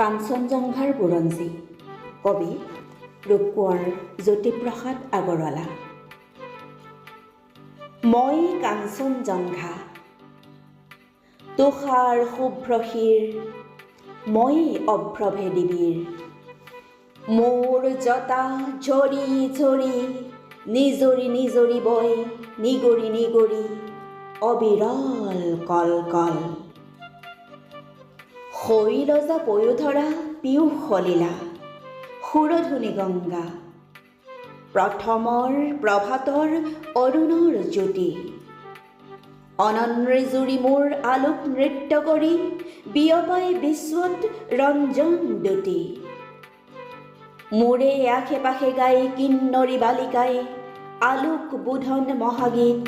কাঞ্চনজংঘাৰ বুৰঞ্জী কবি ৰূপকোঁৱৰ জ্যোতিপ্ৰসাদ আগৰৱালা। মই কাঞ্চনজংঘা তুষাৰ শুভ্ৰশিৰ, মই অভ্ৰভেদীবীৰ। মোৰ জটা ঝৰি ঝৰি নিজৰি নিজৰি বৈ নিগৰি নিগৰি অবিৰল কল কল। শৈলজা পয়োধৰা পীয়ূষ সলিলা সুৰধুনী গংগা। প্ৰথমৰ প্ৰভাতৰ অৰুণৰ জ্যোতি অনন্ৰী জুৰি মোৰ আলোক নৃত্য কৰি বিয়পাই বিশ্বত ৰঞ্জন দ্যুতি। মোৰে আশে পাশে গাই কিন্নৰী বালিকাই আলোক বোধন মহাগীত।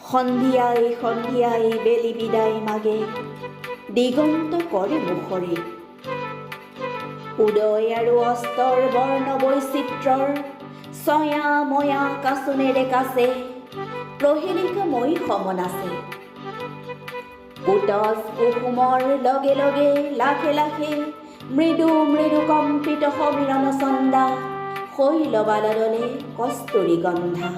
সন্ধিয়াই সন্ধিয়াই বেলি বিদায় মাগে দিগন্ত কৰে মুখৰি। উদয় আৰু অস্তৰ বৰ্ণ বৈচিত্ৰৰ ছয়া ময়া কাচোনেৰে কাছে প্ৰহেলিকাময়ী সমন আছে। কুটজ কুসুমৰ লগে লগে লাখে লাখে মৃদু মৃদু কম্পিত সমীৰণ চন্দা শৈলবালদলে কস্তুৰী গন্ধা।